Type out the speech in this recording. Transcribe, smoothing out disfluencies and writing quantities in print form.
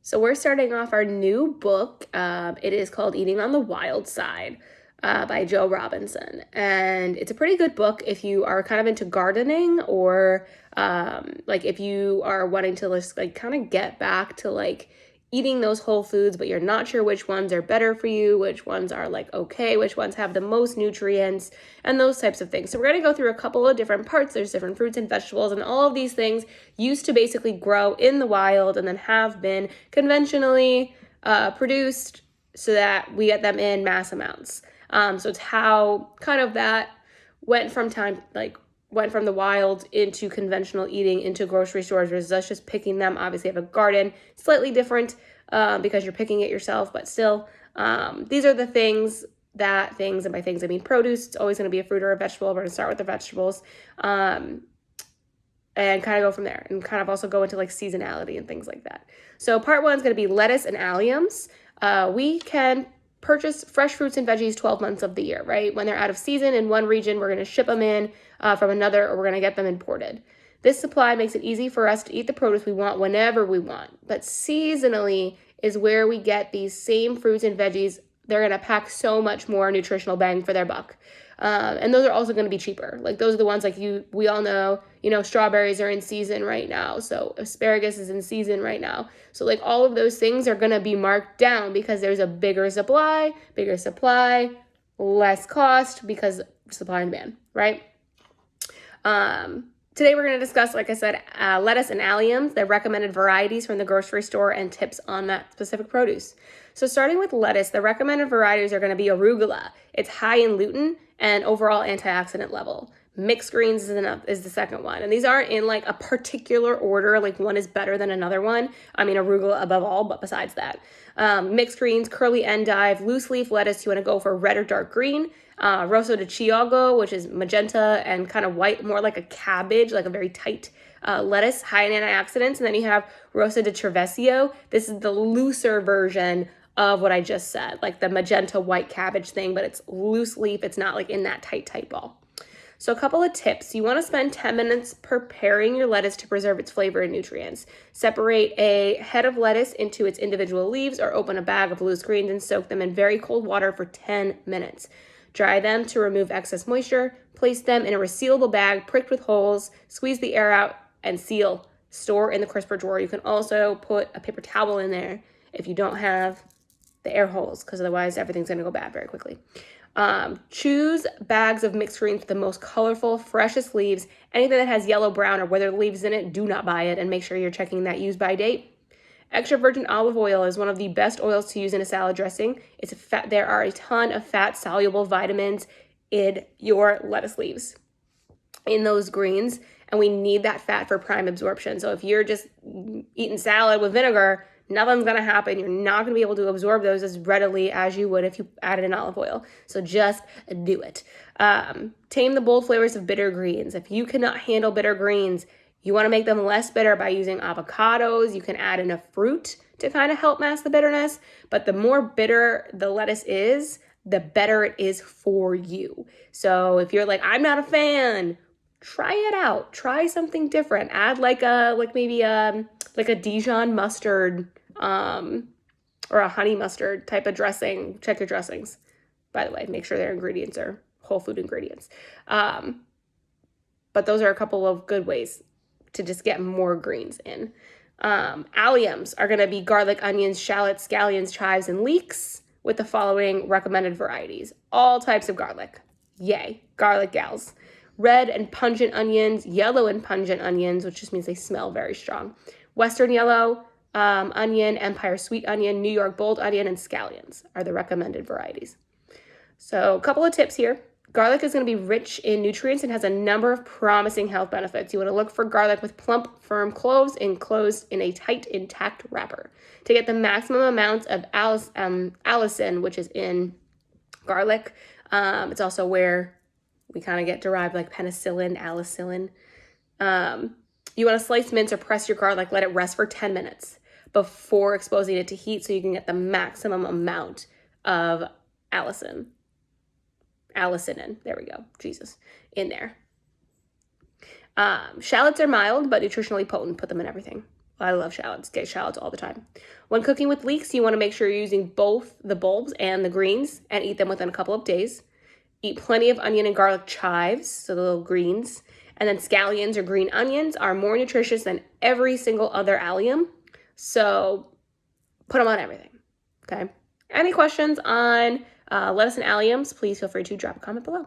So we're starting off our new book. It is called Eating on the Wild Side by Joe Robinson. And it's a pretty good book if you are kind of into gardening or like if you are wanting to just like kind of get back to like eating those whole foods, but you're not sure which ones are better for you, which ones are like okay, which ones have the most nutrients, and those types of things. So we're going to go through a couple of different parts. There's different fruits and vegetables, and all of these things used to basically grow in the wild and then have been conventionally produced so that we get them in mass amounts. So it's how kind of that went from the wild into conventional eating into grocery stores versus us just picking them. Obviously, I have a garden, slightly different because you're picking it yourself, but still, these are the things, and by things I mean produce. It's always going to be a fruit or a vegetable. We're going to start with the vegetables and kind of go from there, and kind of also go into like seasonality and things like that. So part one is going to be lettuce and alliums. We can purchase fresh fruits and veggies 12 months of the year, right? When they're out of season in one region, we're going to ship them in from another, or we're going to get them imported. This supply makes it easy for us to eat the produce we want whenever we want. But seasonally is where we get these same fruits and veggies. They're going to pack so much more nutritional bang for their buck. And those are also going to be cheaper. Like those are the ones like we all know, strawberries are in season right now. So asparagus is in season right now. So like all of those things are going to be marked down because there's a bigger supply, less cost because supply and demand, right? Today we're going to discuss, like I said, lettuce and alliums, the recommended varieties from the grocery store, and tips on that specific produce. So starting with lettuce, the recommended varieties are going to be arugula. It's high in lutein and overall antioxidant level. Mixed greens is the second one. And these aren't in like a particular order, like one is better than another one. I mean, arugula above all, but besides that. Mixed greens, curly endive, loose leaf lettuce, you want to go for red or dark green. Rosso di Chiogo, which is magenta and kind of white, more like a cabbage, like a very tight lettuce, high in antioxidants. And then you have Rosso di Trevesio. This is the looser version of what I just said, like the magenta white cabbage thing, but it's loose leaf. It's not like in that tight ball. So a couple of tips. You want to spend 10 minutes preparing your lettuce to preserve its flavor and nutrients. Separate a head of lettuce into its individual leaves or open a bag of loose greens and soak them in very cold water for 10 minutes. Dry them to remove excess moisture. Place them in a resealable bag pricked with holes. Squeeze the air out and seal. Store in the crisper drawer. You can also put a paper towel in there if you don't have the air holes, because otherwise everything's going to go bad very quickly. Choose bags of mixed greens with the most colorful, freshest leaves. Anything that has yellow, brown, or withered leaves in it, do not buy it, and make sure you're checking that use by date. Extra virgin olive oil is one of the best oils to use in a salad dressing. There are a ton of fat-soluble vitamins in your lettuce leaves, in those greens, and we need that fat for prime absorption. So if you're just eating salad with vinegar, nothing's going to happen. You're not going to be able to absorb those as readily as you would if you added an olive oil. So just do it. Tame the bold flavors of bitter greens. If you cannot handle bitter greens, you want to make them less bitter by using avocados. You can add in a fruit to kind of help mask the bitterness. But the more bitter the lettuce is, the better it is for you. So if you're like, I'm not a fan, try it out. Try something different. Add maybe a Dijon mustard or a honey mustard type of dressing. Check your dressings, by the way. Make sure their ingredients are whole food ingredients. But those are a couple of good ways to just get more greens in. Alliums are going to be garlic, onions, shallots, scallions, chives, and leeks with the following recommended varieties. All types of garlic. Yay, garlic gals. Red and pungent onions, yellow and pungent onions, which just means they smell very strong. Western yellow onion, Empire sweet onion, New York bold onion, and scallions are the recommended varieties. So a couple of tips here. Garlic is going to be rich in nutrients and has a number of promising health benefits. You want to look for garlic with plump, firm cloves enclosed in a tight, intact wrapper. To get the maximum amounts of allicin, which is in garlic, it's also where we kind of get derived like penicillin, allicin. You want to slice, mince, or press your garlic. Let it rest for 10 minutes before exposing it to heat so you can get the maximum amount of allicin. There we go. Jesus. In there. Shallots are mild but nutritionally potent. Put them in everything. I love shallots. Get shallots all the time. When cooking with leeks, you want to make sure you're using both the bulbs and the greens and eat them within a couple of days. Eat plenty of onion and garlic chives, so the little greens. And then scallions or green onions are more nutritious than every single other allium. So put them on everything, okay? Any questions on lettuce and alliums, please feel free to drop a comment below.